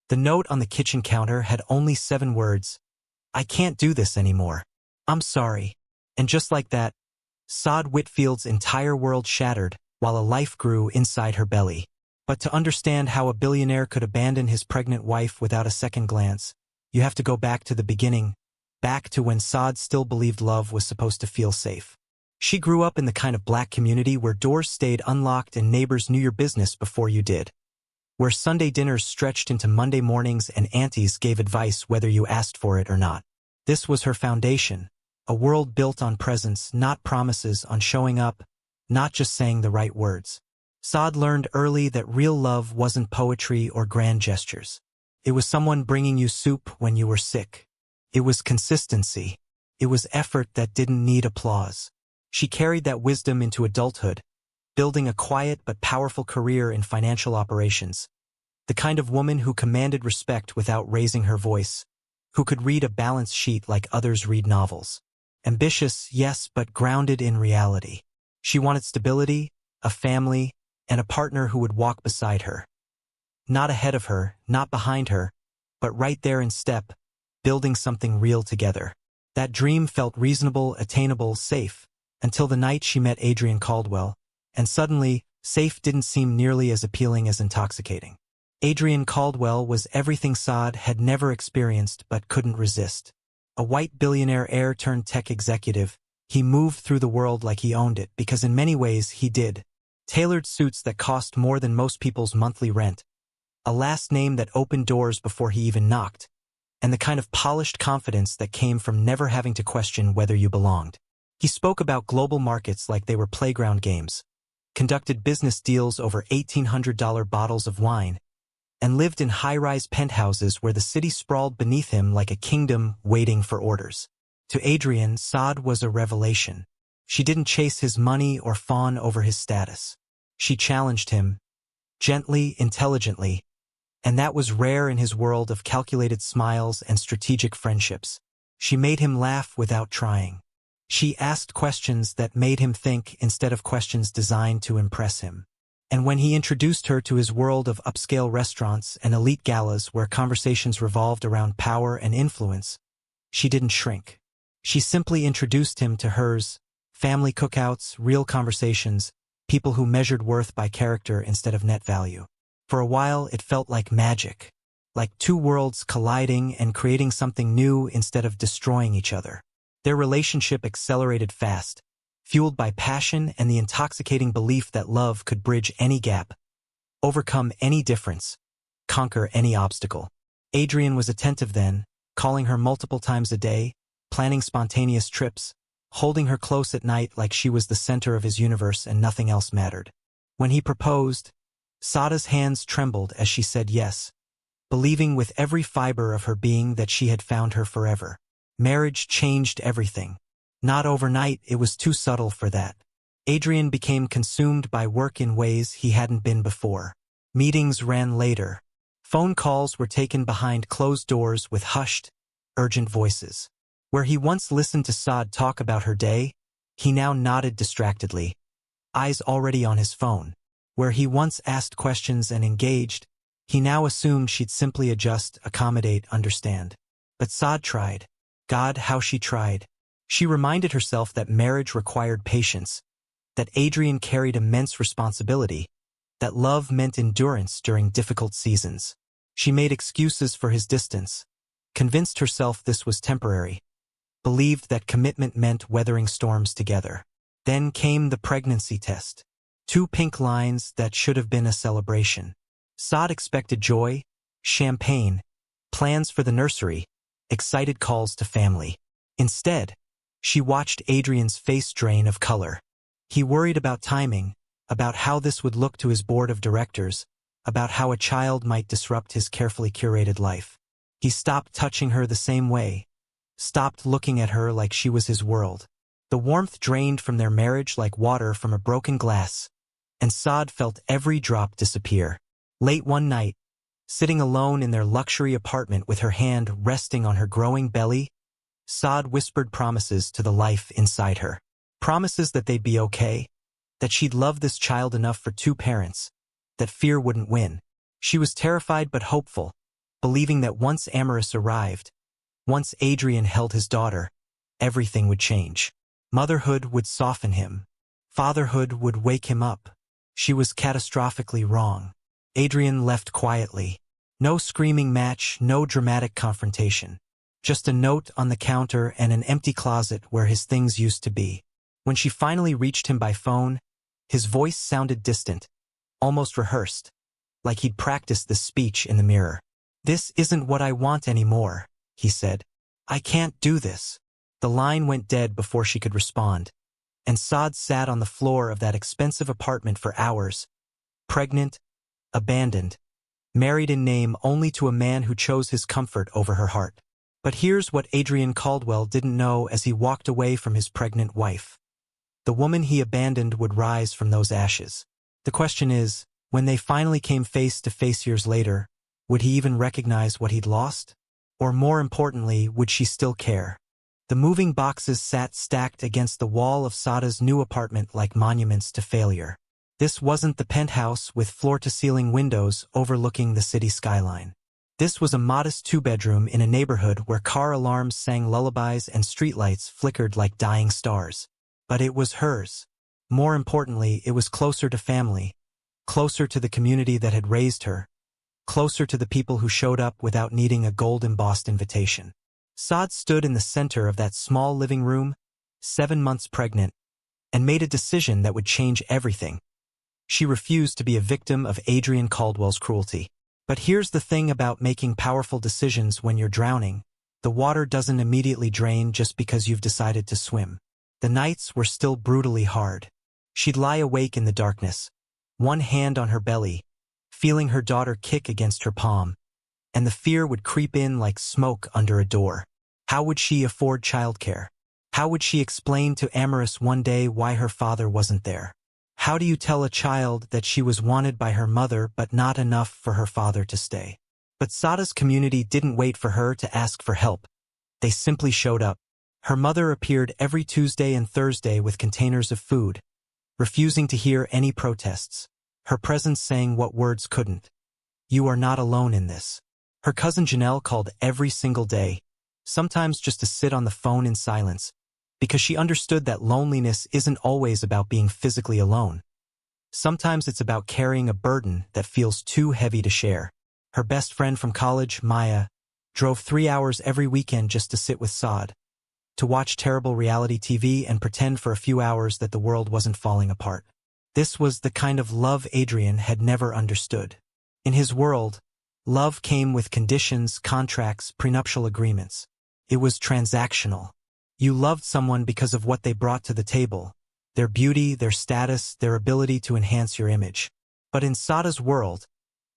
The note on the kitchen counter had only 7 words. "I can't do this anymore. I'm sorry." And just like that, Sade Whitfield's entire world shattered while a life grew inside her belly. But to understand how a billionaire could abandon his pregnant wife without a second glance, you have to go back to the beginning, back to when Sade still believed love was supposed to feel safe. She grew up in the kind of black community where doors stayed unlocked and neighbors knew your business before you did. Where Sunday dinners stretched into Monday mornings and aunties gave advice whether you asked for it or not. This was her foundation, a world built on presence, not promises, on showing up, not just saying the right words. Sade learned early that real love wasn't poetry or grand gestures. It was someone bringing you soup when you were sick. It was consistency. It was effort that didn't need applause. She carried that wisdom into adulthood, building a quiet but powerful career in financial operations. The kind of woman who commanded respect without raising her voice, who could read a balance sheet like others read novels. Ambitious, yes, but grounded in reality. She wanted stability, a family, and a partner who would walk beside her. Not ahead of her, not behind her, but right there in step, building something real together. That dream felt reasonable, attainable, safe, until the night she met Adrian Caldwell, and suddenly, safe didn't seem nearly as appealing as intoxicating. Adrian Caldwell was everything Sade had never experienced but couldn't resist. A white billionaire heir turned tech executive, he moved through the world like he owned it because in many ways he did. Tailored suits that cost more than most people's monthly rent, a last name that opened doors before he even knocked, and the kind of polished confidence that came from never having to question whether you belonged. He spoke about global markets like they were playground games, conducted business deals over $1,800 bottles of wine, and lived in high-rise penthouses where the city sprawled beneath him like a kingdom waiting for orders. To Adrian, Sade was a revelation. She didn't chase his money or fawn over his status. She challenged him, gently, intelligently, and that was rare in his world of calculated smiles and strategic friendships. She made him laugh without trying. She asked questions that made him think instead of questions designed to impress him. And when he introduced her to his world of upscale restaurants and elite galas where conversations revolved around power and influence, she didn't shrink. She simply introduced him to hers, family cookouts, real conversations, people who measured worth by character instead of net value. For a while, it felt like magic, like two worlds colliding and creating something new instead of destroying each other. Their relationship accelerated fast, fueled by passion and the intoxicating belief that love could bridge any gap, overcome any difference, conquer any obstacle. Adrian was attentive then, calling her multiple times a day, planning spontaneous trips, holding her close at night like she was the center of his universe and nothing else mattered. When he proposed, Sade's hands trembled as she said yes, believing with every fiber of her being that she had found her forever. Marriage changed everything. Not overnight, it was too subtle for that. Adrian became consumed by work in ways he hadn't been before. Meetings ran later. Phone calls were taken behind closed doors with hushed, urgent voices. Where he once listened to Sade talk about her day, he now nodded distractedly, eyes already on his phone. Where he once asked questions and engaged, he now assumed she'd simply adjust, accommodate, understand. But Sade tried. God, how she tried. She reminded herself that marriage required patience, that Adrian carried immense responsibility, that love meant endurance during difficult seasons. She made excuses for his distance, convinced herself this was temporary, believed that commitment meant weathering storms together. Then came the pregnancy test. 2 pink lines that should have been a celebration. Sade expected joy, champagne, plans for the nursery, excited calls to family. Instead, she watched Adrian's face drain of color. He worried about timing, about how this would look to his board of directors, about how a child might disrupt his carefully curated life. He stopped touching her the same way, stopped looking at her like she was his world. The warmth drained from their marriage like water from a broken glass, and Sade felt every drop disappear. Late one night, sitting alone in their luxury apartment with her hand resting on her growing belly, Sade whispered promises to the life inside her. Promises that they'd be okay, that she'd love this child enough for 2 parents, that fear wouldn't win. She was terrified but hopeful, believing that once Amaris arrived, once Adrian held his daughter, everything would change. Motherhood would soften him. Fatherhood would wake him up. She was catastrophically wrong. Adrian left quietly. No screaming match, no dramatic confrontation. Just a note on the counter and an empty closet where his things used to be. When she finally reached him by phone, his voice sounded distant, almost rehearsed, like he'd practiced this speech in the mirror. "This isn't what I want anymore," he said. "I can't do this." The line went dead before she could respond, and Sade sat on the floor of that expensive apartment for hours, pregnant, abandoned, married in name only to a man who chose his comfort over her heart. But here's what Adrian Caldwell didn't know as he walked away from his pregnant wife. The woman he abandoned would rise from those ashes. The question is, when they finally came face to face years later, would he even recognize what he'd lost? Or more importantly, would she still care? The moving boxes sat stacked against the wall of Sade's new apartment like monuments to failure. This wasn't the penthouse with floor-to-ceiling windows overlooking the city skyline. This was a modest two-bedroom in a neighborhood where car alarms sang lullabies and streetlights flickered like dying stars. But it was hers. More importantly, it was closer to family, closer to the community that had raised her, closer to the people who showed up without needing a gold-embossed invitation. Sade stood in the center of that small living room, 7 months pregnant, and made a decision that would change everything. She refused to be a victim of Adrian Caldwell's cruelty. But here's the thing about making powerful decisions when you're drowning. The water doesn't immediately drain just because you've decided to swim. The nights were still brutally hard. She'd lie awake in the darkness, one hand on her belly, feeling her daughter kick against her palm, and the fear would creep in like smoke under a door. How would she afford childcare? How would she explain to Amaris one day why her father wasn't there? How do you tell a child that she was wanted by her mother but not enough for her father to stay? But Sade's community didn't wait for her to ask for help. They simply showed up. Her mother appeared every Tuesday and Thursday with containers of food, refusing to hear any protests. Her presence saying what words couldn't. "You are not alone in this." Her cousin Janelle called every single day, sometimes just to sit on the phone in silence, because she understood that loneliness isn't always about being physically alone. Sometimes it's about carrying a burden that feels too heavy to share. Her best friend from college, Maya, drove 3 hours every weekend just to sit with Sade, to watch terrible reality TV and pretend for a few hours that the world wasn't falling apart. This was the kind of love Adrian had never understood. In his world, love came with conditions, contracts, prenuptial agreements. It was transactional. You loved someone because of what they brought to the table, their beauty, their status, their ability to enhance your image. But in Sade's world,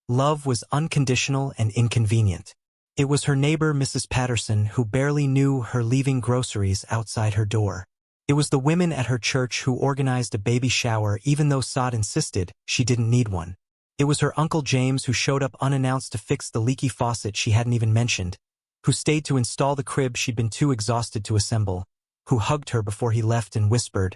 love was unconditional and inconvenient. It was her neighbor, Mrs. Patterson, who barely knew her leaving groceries outside her door. It was the women at her church who organized a baby shower even though Sade insisted she didn't need one. It was her Uncle James who showed up unannounced to fix the leaky faucet she hadn't even mentioned, who stayed to install the crib she'd been too exhausted to assemble, who hugged her before he left and whispered,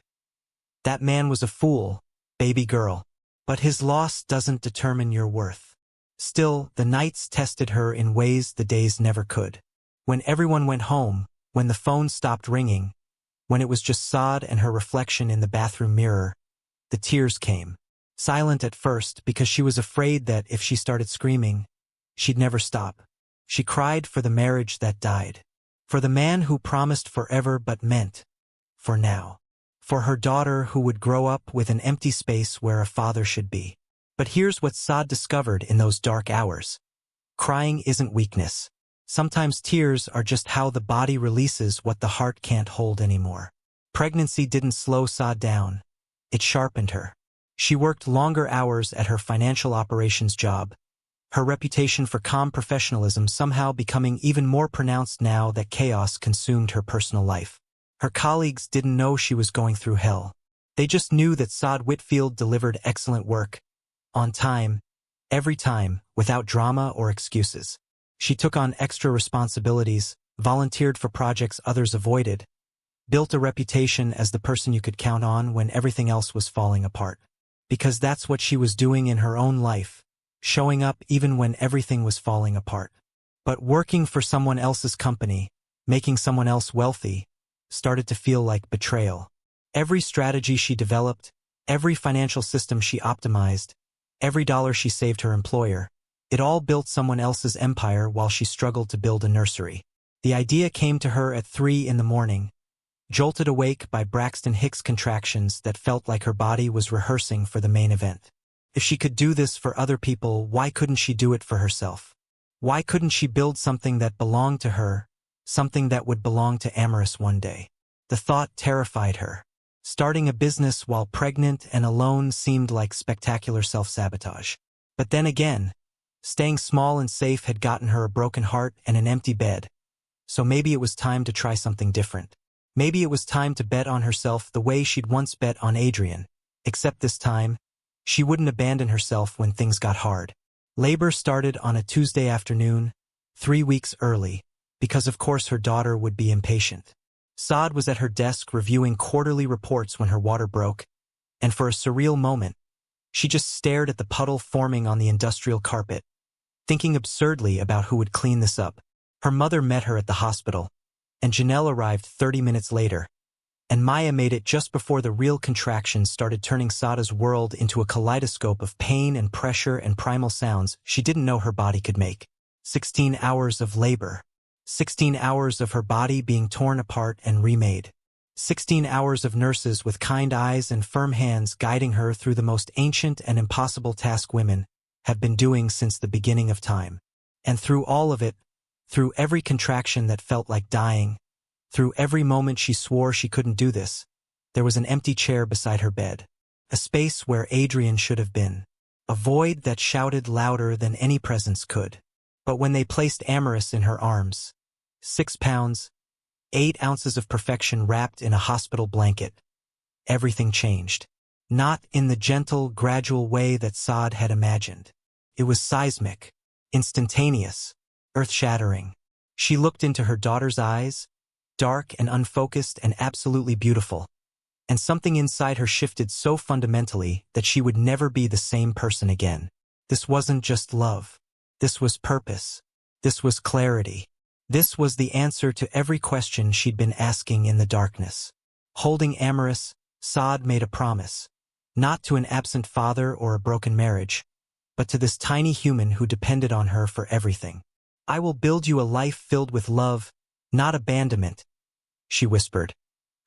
"That man was a fool, baby girl. But his loss doesn't determine your worth." Still, the nights tested her in ways the days never could. When everyone went home, when the phone stopped ringing, when it was just Sade and her reflection in the bathroom mirror, the tears came. Silent at first because she was afraid that if she started screaming, she'd never stop. She cried for the marriage that died, for the man who promised forever but meant for now, for her daughter who would grow up with an empty space where a father should be. But here's what Sade discovered in those dark hours. Crying isn't weakness. Sometimes tears are just how the body releases what the heart can't hold anymore. Pregnancy didn't slow Sade down. It sharpened her. She worked longer hours at her financial operations job, her reputation for calm professionalism somehow becoming even more pronounced now that chaos consumed her personal life. Her colleagues didn't know she was going through hell. They just knew that Sade Whitfield delivered excellent work, on time, every time, without drama or excuses. She took on extra responsibilities, volunteered for projects others avoided, built a reputation as the person you could count on when everything else was falling apart. Because that's what she was doing in her own life, showing up even when everything was falling apart. But working for someone else's company, making someone else wealthy, started to feel like betrayal. Every strategy she developed, every financial system she optimized, every dollar she saved her employer, it all built someone else's empire while she struggled to build a nursery. The idea came to her at 3 in the morning, jolted awake by Braxton Hicks contractions that felt like her body was rehearsing for the main event. If she could do this for other people, why couldn't she do it for herself? Why couldn't she build something that belonged to her, something that would belong to Amaris one day? The thought terrified her. Starting a business while pregnant and alone seemed like spectacular self-sabotage. But then again, staying small and safe had gotten her a broken heart and an empty bed. So maybe it was time to try something different. Maybe it was time to bet on herself the way she'd once bet on Adrian, except this time, she wouldn't abandon herself when things got hard. Labor started on a Tuesday afternoon, 3 weeks early, because of course her daughter would be impatient. Sade was at her desk reviewing quarterly reports when her water broke, and for a surreal moment, she just stared at the puddle forming on the industrial carpet, thinking absurdly about who would clean this up. Her mother met her at the hospital, and Janelle arrived 30 minutes later, and Maya made it just before the real contractions started turning Sade's world into a kaleidoscope of pain and pressure and primal sounds she didn't know her body could make. 16 hours of labor. 16 hours of her body being torn apart and remade. 16 hours of nurses with kind eyes and firm hands guiding her through the most ancient and impossible task women have been doing since the beginning of time. And through all of it, through every contraction that felt like dying, through every moment she swore she couldn't do this, there was an empty chair beside her bed, a space where Adrian should have been, a void that shouted louder than any presence could. But when they placed Amaris in her arms, 6 pounds, 8 ounces of perfection wrapped in a hospital blanket, everything changed. Not in the gentle, gradual way that Sade had imagined. It was seismic, instantaneous, earth-shattering. She looked into her daughter's eyes, dark and unfocused and absolutely beautiful, and something inside her shifted so fundamentally that she would never be the same person again. This wasn't just love. This was purpose. This was clarity. This was the answer to every question she'd been asking in the darkness. Holding Amaris, Sade made a promise, not to an absent father or a broken marriage, but to this tiny human who depended on her for everything. "I will build you a life filled with love, not abandonment," she whispered,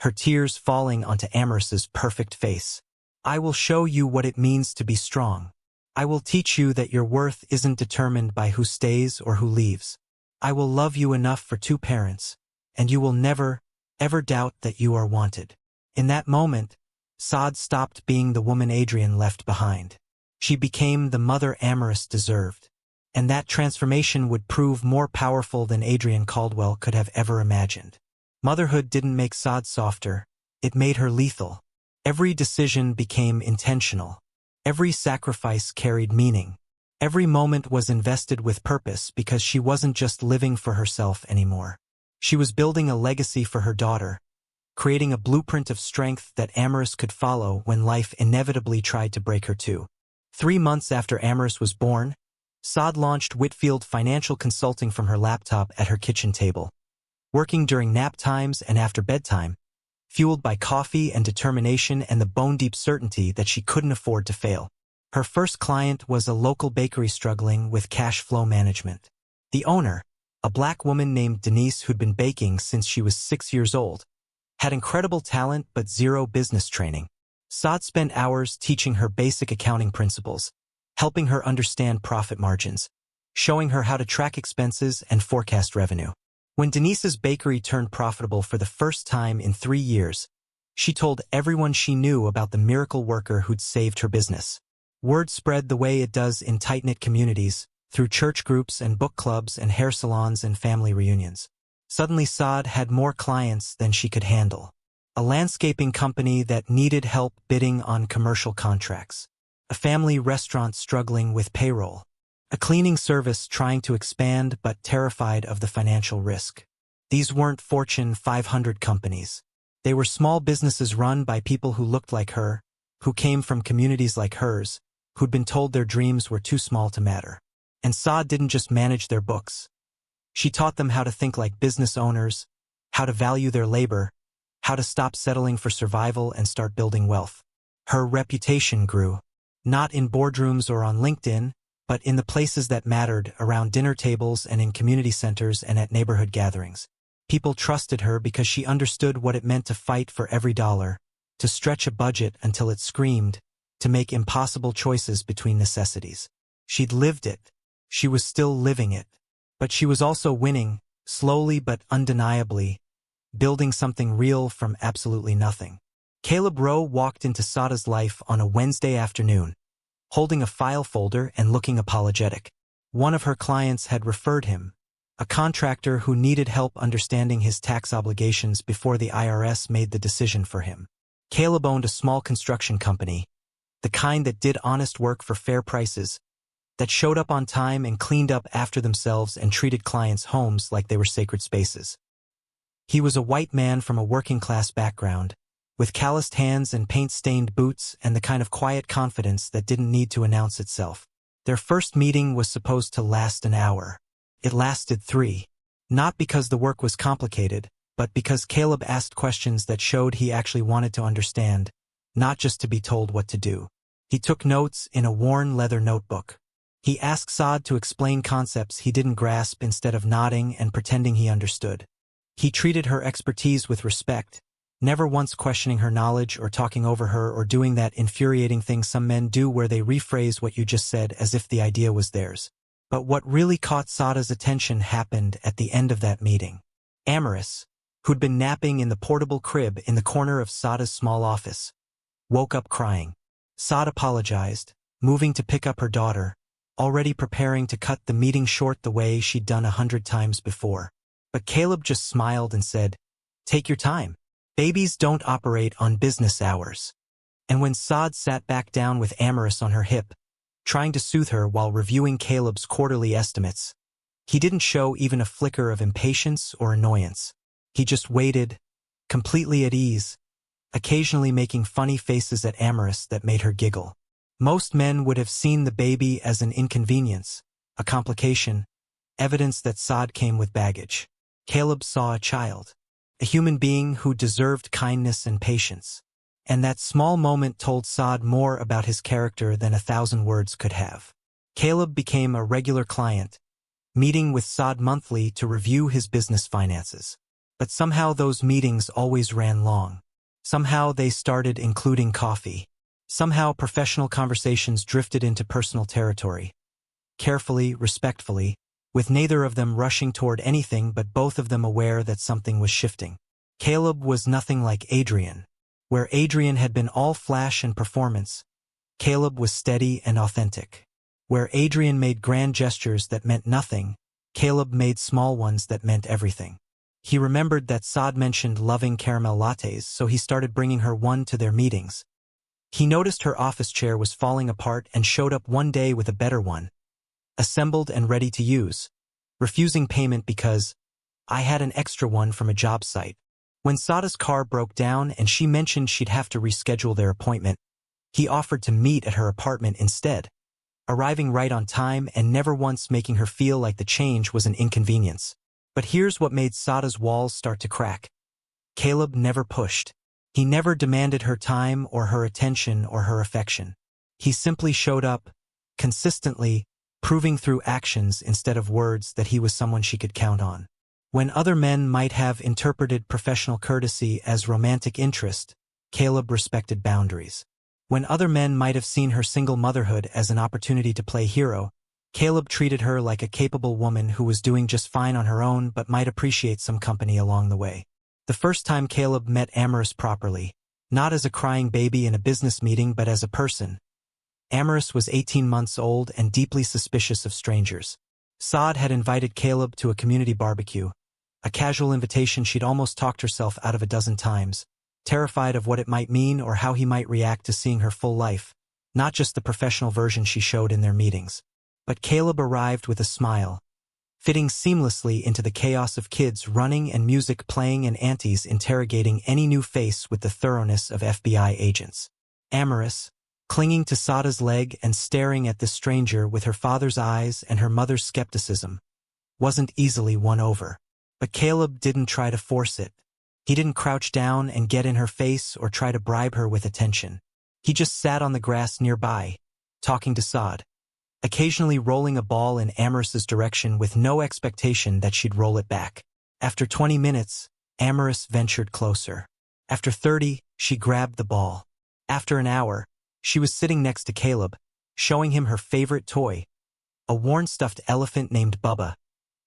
her tears falling onto Amaris's perfect face. "I will show you what it means to be strong. I will teach you that your worth isn't determined by who stays or who leaves. I will love you enough for 2 parents, and you will never, ever doubt that you are wanted." In that moment, Sade stopped being the woman Adrian left behind. She became the mother Amaris deserved. And that transformation would prove more powerful than Adrian Caldwell could have ever imagined. Motherhood didn't make Sade softer, it made her lethal. Every decision became intentional. Every sacrifice carried meaning. Every moment was invested with purpose because she wasn't just living for herself anymore. She was building a legacy for her daughter, creating a blueprint of strength that Amaris could follow when life inevitably tried to break her too. 3 months after Amaris was born, Sade launched Whitfield Financial Consulting from her laptop at her kitchen table, working during nap times and after bedtime, fueled by coffee and determination and the bone-deep certainty that she couldn't afford to fail. Her first client was a local bakery struggling with cash flow management. The owner, a black woman named Denise who'd been baking since she was 6 years old, had incredible talent but zero business training. Sade spent hours teaching her basic accounting principles, helping her understand profit margins, showing her how to track expenses and forecast revenue. When Denise's bakery turned profitable for the first time in 3 years, she told everyone she knew about the miracle worker who'd saved her business. Word spread the way it does in tight-knit communities, through church groups and book clubs and hair salons and family reunions. Suddenly Sade had more clients than she could handle. A landscaping company that needed help bidding on commercial contracts. A family restaurant struggling with payroll. A cleaning service trying to expand but terrified of the financial risk. These weren't Fortune 500 companies. They were small businesses run by people who looked like her, who came from communities like hers, who'd been told their dreams were too small to matter. And Sade didn't just manage their books. She taught them how to think like business owners, how to value their labor, how to stop settling for survival and start building wealth. Her reputation grew, not in boardrooms or on LinkedIn, but in the places that mattered, around dinner tables and in community centers and at neighborhood gatherings. People trusted her because she understood what it meant to fight for every dollar, to stretch a budget until it screamed, to make impossible choices between necessities. She'd lived it. She was still living it. But she was also winning, slowly but undeniably, building something real from absolutely nothing. Caleb Rowe walked into Sade's life on a Wednesday afternoon, holding a file folder and looking apologetic. One of her clients had referred him, a contractor who needed help understanding his tax obligations before the IRS made the decision for him. Caleb owned a small construction company, the kind that did honest work for fair prices, that showed up on time and cleaned up after themselves and treated clients' homes like they were sacred spaces. He was a white man from a working-class background, with calloused hands and paint-stained boots and the kind of quiet confidence that didn't need to announce itself. Their first meeting was supposed to last an hour. It lasted 3. Not because the work was complicated, but because Caleb asked questions that showed he actually wanted to understand, not just to be told what to do. He took notes in a worn leather notebook. He asked Sade to explain concepts he didn't grasp instead of nodding and pretending he understood. He treated her expertise with respect, never once questioning her knowledge or talking over her or doing that infuriating thing some men do where they rephrase what you just said as if the idea was theirs. But what really caught Sade's attention happened at the end of that meeting. Amaris, who'd been napping in the portable crib in the corner of Sade's small office, woke up crying. Sade apologized, moving to pick up her daughter, already preparing to cut the meeting short the way she'd done 100 times before. But Caleb just smiled and said, "Take your time. Babies don't operate on business hours." And when Sade sat back down with Amaris on her hip, trying to soothe her while reviewing Caleb's quarterly estimates, he didn't show even a flicker of impatience or annoyance. He just waited, completely at ease, occasionally making funny faces at Amaris that made her giggle. Most men would have seen the baby as an inconvenience, a complication, evidence that Sade came with baggage. Caleb saw a child, a human being who deserved kindness and patience. And that small moment told Sade more about his character than 1,000 words could have. Caleb became a regular client, meeting with Sade monthly to review his business finances. But somehow those meetings always ran long. Somehow they started including coffee. Somehow professional conversations drifted into personal territory. Carefully, respectfully, with neither of them rushing toward anything but both of them aware that something was shifting. Caleb was nothing like Adrian. Where Adrian had been all flash and performance, Caleb was steady and authentic. Where Adrian made grand gestures that meant nothing, Caleb made small ones that meant everything. He remembered that Sade mentioned loving caramel lattes, so he started bringing her one to their meetings. He noticed her office chair was falling apart and showed up one day with a better one, assembled and ready to use, refusing payment because, "I had an extra one from a job site." When Sade's car broke down and she mentioned she'd have to reschedule their appointment, he offered to meet at her apartment instead, arriving right on time and never once making her feel like the change was an inconvenience. But here's what made Sade's walls start to crack. Caleb never pushed. He never demanded her time or her attention or her affection. He simply showed up, consistently, proving through actions instead of words that he was someone she could count on. When other men might have interpreted professional courtesy as romantic interest, Caleb respected boundaries. When other men might have seen her single motherhood as an opportunity to play hero, Caleb treated her like a capable woman who was doing just fine on her own but might appreciate some company along the way. The first time Caleb met Amaris properly, not as a crying baby in a business meeting but as a person, Amaris was 18 months old and deeply suspicious of strangers. Sade had invited Caleb to a community barbecue, a casual invitation she'd almost talked herself out of a dozen times, terrified of what it might mean or how he might react to seeing her full life, not just the professional version she showed in their meetings. But Caleb arrived with a smile, fitting seamlessly into the chaos of kids running and music playing and aunties interrogating any new face with the thoroughness of FBI agents. Amaris, clinging to Sade's leg and staring at this stranger with her father's eyes and her mother's skepticism, wasn't easily won over. But Caleb didn't try to force it. He didn't crouch down and get in her face or try to bribe her with attention. He just sat on the grass nearby, talking to Sade, occasionally rolling a ball in Amaris's direction with no expectation that she'd roll it back. After 20 minutes, Amaris ventured closer. After 30, she grabbed the ball. After an hour, she was sitting next to Caleb, showing him her favorite toy, a worn stuffed elephant named Bubba,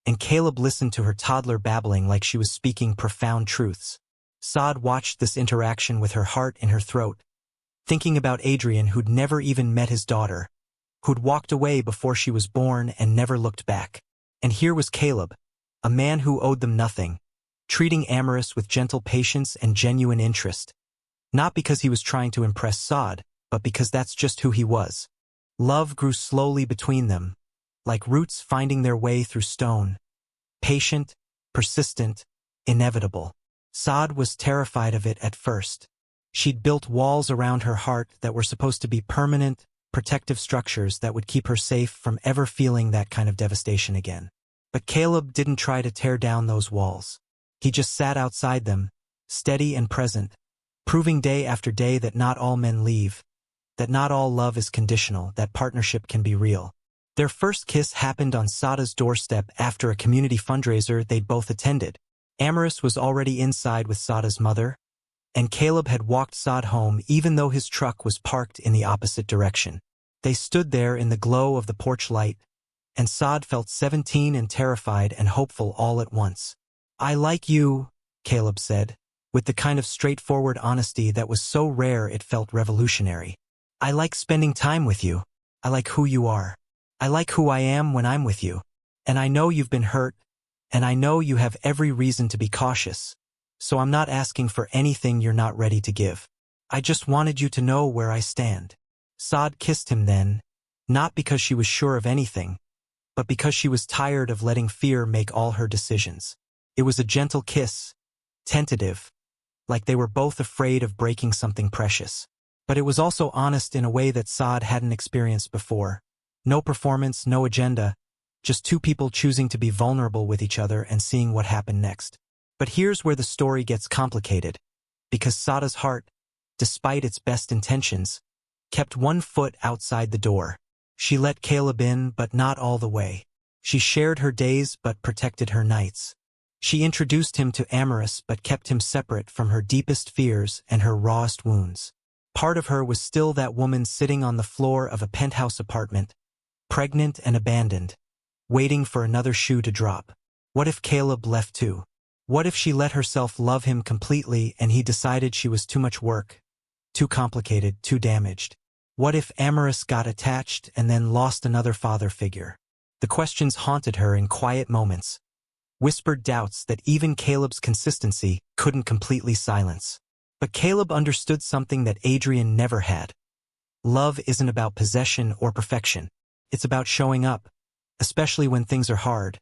and Caleb listened to her toddler babbling like she was speaking profound truths. Sade watched this interaction with her heart in her throat, thinking about Adrian, who'd never even met his daughter, who'd walked away before she was born and never looked back. And here was Caleb, a man who owed them nothing, treating Amaris with gentle patience and genuine interest. Not because he was trying to impress Sade, but because that's just who he was. Love grew slowly between them, like roots finding their way through stone. Patient, persistent, inevitable. Sade was terrified of it at first. She'd built walls around her heart that were supposed to be permanent, protective structures that would keep her safe from ever feeling that kind of devastation again. But Caleb didn't try to tear down those walls. He just sat outside them, steady and present, proving day after day that not all men leave, that not all love is conditional, that partnership can be real. Their first kiss happened on Sade's doorstep after a community fundraiser they'd both attended. Amaris was already inside with Sade's mother, and Caleb had walked Sade home even though his truck was parked in the opposite direction. They stood there in the glow of the porch light, and Sade felt 17 and terrified and hopeful all at once. "I like you," Caleb said, with the kind of straightforward honesty that was so rare it felt revolutionary. "I like spending time with you. I like who you are. I like who I am when I'm with you. And I know you've been hurt, and I know you have every reason to be cautious, so I'm not asking for anything you're not ready to give. I just wanted you to know where I stand." Sade kissed him then, not because she was sure of anything, but because she was tired of letting fear make all her decisions. It was a gentle kiss, tentative, like they were both afraid of breaking something precious. But it was also honest in a way that Sade hadn't experienced before. No performance, no agenda, just two people choosing to be vulnerable with each other and seeing what happened next. But here's where the story gets complicated, because Sade's heart, despite its best intentions, kept one foot outside the door. She let Caleb in, but not all the way. She shared her days but protected her nights. She introduced him to Amaris but kept him separate from her deepest fears and her rawest wounds. Part of her was still that woman sitting on the floor of a penthouse apartment, pregnant and abandoned, waiting for another shoe to drop. What if Caleb left too? What if she let herself love him completely and he decided she was too much work, too complicated, too damaged? What if Amaris got attached and then lost another father figure? The questions haunted her in quiet moments, whispered doubts that even Caleb's consistency couldn't completely silence. But Caleb understood something that Adrian never had. Love isn't about possession or perfection. It's about showing up, especially when things are hard,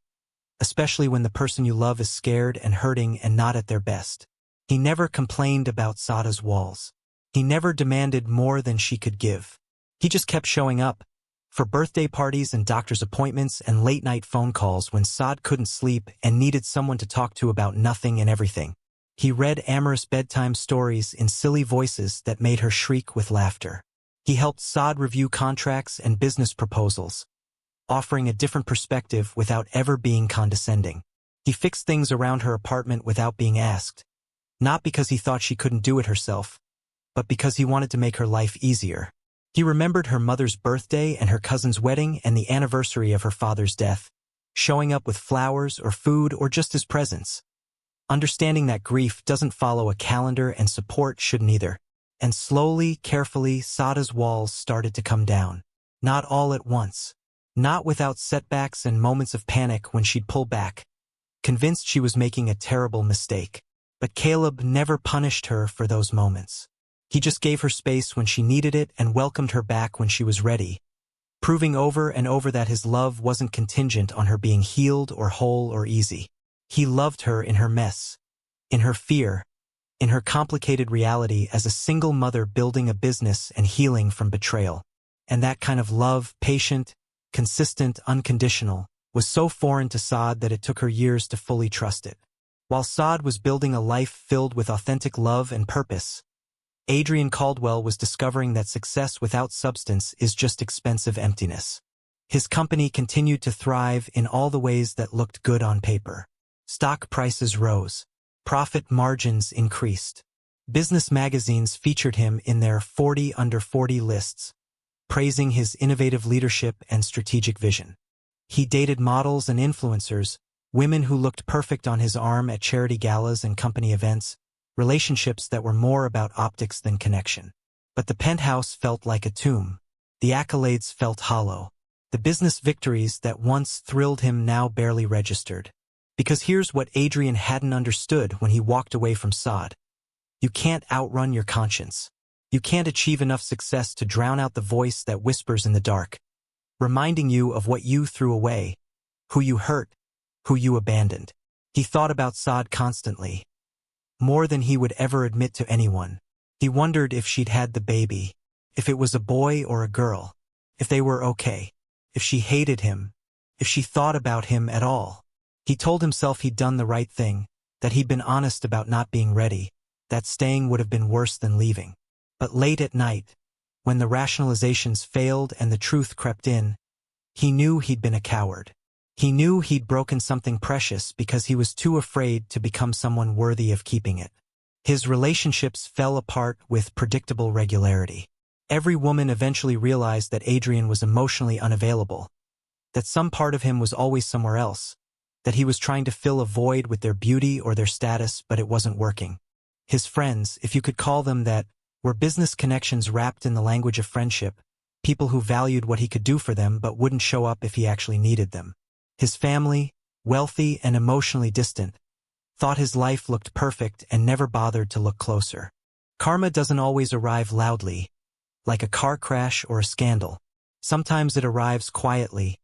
especially when the person you love is scared and hurting and not at their best. He never complained about Sade's walls. He never demanded more than she could give. He just kept showing up, for birthday parties and doctor's appointments and late-night phone calls when Sade couldn't sleep and needed someone to talk to about nothing and everything. He read Amaris bedtime stories in silly voices that made her shriek with laughter. He helped Sade review contracts and business proposals, offering a different perspective without ever being condescending. He fixed things around her apartment without being asked, not because he thought she couldn't do it herself, but because he wanted to make her life easier. He remembered her mother's birthday and her cousin's wedding and the anniversary of her father's death, showing up with flowers or food or just his presence. Understanding that grief doesn't follow a calendar and support shouldn't either. And slowly, carefully, Sade's walls started to come down. Not all at once. Not without setbacks and moments of panic when she'd pull back, convinced she was making a terrible mistake. But Caleb never punished her for those moments. He just gave her space when she needed it and welcomed her back when she was ready, proving over and over that his love wasn't contingent on her being healed or whole or easy. He loved her in her mess, in her fear, in her complicated reality as a single mother building a business and healing from betrayal. And that kind of love, patient, consistent, unconditional, was so foreign to Sade that it took her years to fully trust it. While Sade was building a life filled with authentic love and purpose, Adrian Caldwell was discovering that success without substance is just expensive emptiness. His company continued to thrive in all the ways that looked good on paper. Stock prices rose. Profit margins increased. Business magazines featured him in their 40 under 40 lists, praising his innovative leadership and strategic vision. He dated models and influencers, women who looked perfect on his arm at charity galas and company events, relationships that were more about optics than connection. But the penthouse felt like a tomb. The accolades felt hollow. The business victories that once thrilled him now barely registered. Because here's what Adrian hadn't understood when he walked away from Sade. You can't outrun your conscience. You can't achieve enough success to drown out the voice that whispers in the dark, reminding you of what you threw away, who you hurt, who you abandoned. He thought about Sade constantly, more than he would ever admit to anyone. He wondered if she'd had the baby, if it was a boy or a girl, if they were okay, if she hated him, if she thought about him at all. He told himself he'd done the right thing, that he'd been honest about not being ready, that staying would have been worse than leaving. But late at night, when the rationalizations failed and the truth crept in, he knew he'd been a coward. He knew he'd broken something precious because he was too afraid to become someone worthy of keeping it. His relationships fell apart with predictable regularity. Every woman eventually realized that Adrian was emotionally unavailable, that some part of him was always somewhere else, that he was trying to fill a void with their beauty or their status, but it wasn't working. His friends, if you could call them that, were business connections wrapped in the language of friendship, people who valued what he could do for them but wouldn't show up if he actually needed them. His family, wealthy and emotionally distant, thought his life looked perfect and never bothered to look closer. Karma doesn't always arrive loudly, like a car crash or a scandal. Sometimes it arrives quietly,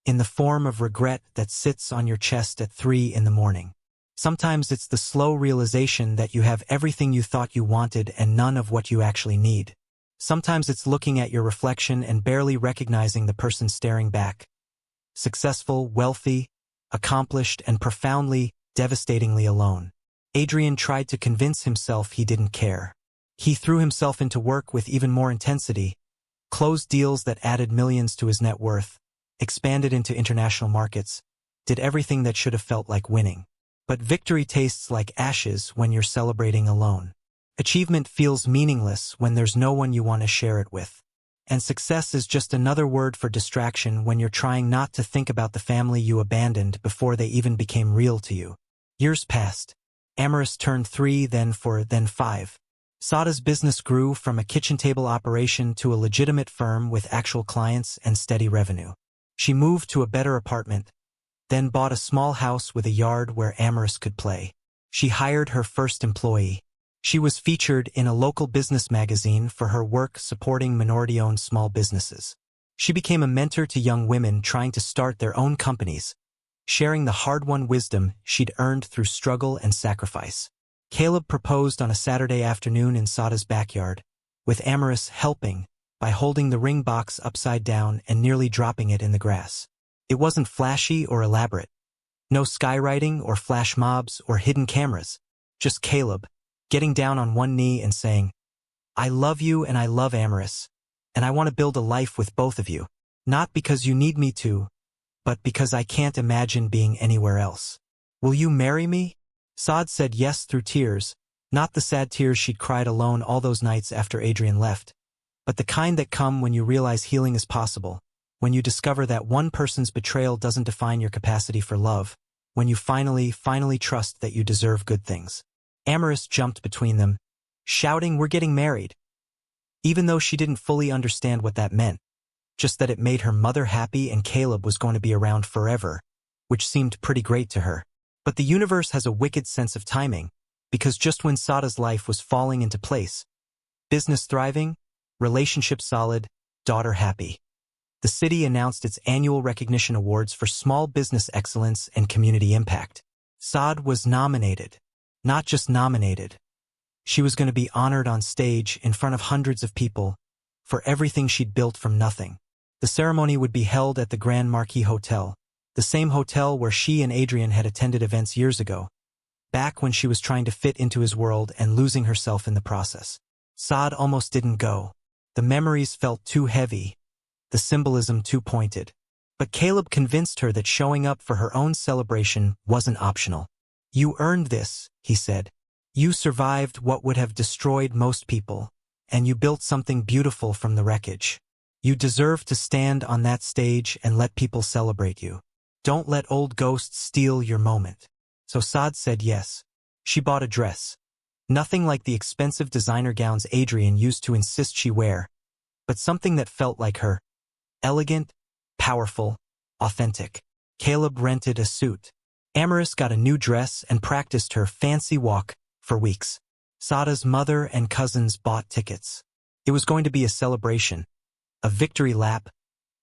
in the form of regret that sits on your chest at 3 in the morning. Sometimes it's the slow realization that you have everything you thought you wanted and none of what you actually need. Sometimes it's looking at your reflection and barely recognizing the person staring back. Successful, wealthy, accomplished, and profoundly, devastatingly alone. Adrian tried to convince himself he didn't care. He threw himself into work with even more intensity, closed deals that added millions to his net worth, expanded into international markets, did everything that should have felt like winning. But victory tastes like ashes when you're celebrating alone. Achievement feels meaningless when there's no one you want to share it with. And success is just another word for distraction when you're trying not to think about the family you abandoned before they even became real to you. Years passed. Amaris turned 3, then 4, then 5. Sade's business grew from a kitchen table operation to a legitimate firm with actual clients and steady revenue. She moved to a better apartment, then bought a small house with a yard where Amaris could play. She hired her first employee. She was featured in a local business magazine for her work supporting minority-owned small businesses. She became a mentor to young women trying to start their own companies, sharing the hard-won wisdom she'd earned through struggle and sacrifice. Caleb proposed on a Saturday afternoon in Sade's backyard, with Amaris helping by holding the ring box upside down and nearly dropping it in the grass. It wasn't flashy or elaborate. No skywriting or flash mobs or hidden cameras. Just Caleb, getting down on one knee and saying, "I love you and I love Amaris, and I want to build a life with both of you. Not because you need me to, but because I can't imagine being anywhere else. Will you marry me?" Sade said yes through tears, not the sad tears she'd cried alone all those nights after Adrian left, but the kind that come when you realize healing is possible, when you discover that one person's betrayal doesn't define your capacity for love, when you finally trust that you deserve good things. Amaris jumped between them, shouting, "We're getting married," even though she didn't fully understand what that meant, just that it made her mother happy and Caleb was going to be around forever, which seemed pretty great to her. But the universe has a wicked sense of timing, because just when Sade's life was falling into place, business thriving, relationship solid, daughter happy, the city announced its annual recognition awards for small business excellence and community impact. Sade was nominated. Not just nominated. She was going to be honored on stage in front of hundreds of people for everything she'd built from nothing. The ceremony would be held at the Grand Marquis Hotel, the the same hotel where she and Adrian had attended events years ago, back when she was trying to fit into his world and losing herself in the process. Sade almost didn't go. The memories felt too heavy, the symbolism too pointed. But Caleb convinced her that showing up for her own celebration wasn't optional. "You earned this," he said. "You survived what would have destroyed most people, and you built something beautiful from the wreckage. You deserve to stand on that stage and let people celebrate you. Don't let old ghosts steal your moment." So Sade said yes. She bought a dress. Nothing like the expensive designer gowns Adrian used to insist she wear, but something that felt like her. Elegant, powerful, authentic. Caleb rented a suit. Amaris got a new dress and practiced her fancy walk for weeks. Sade's mother and cousins bought tickets. It was going to be a celebration, a victory lap,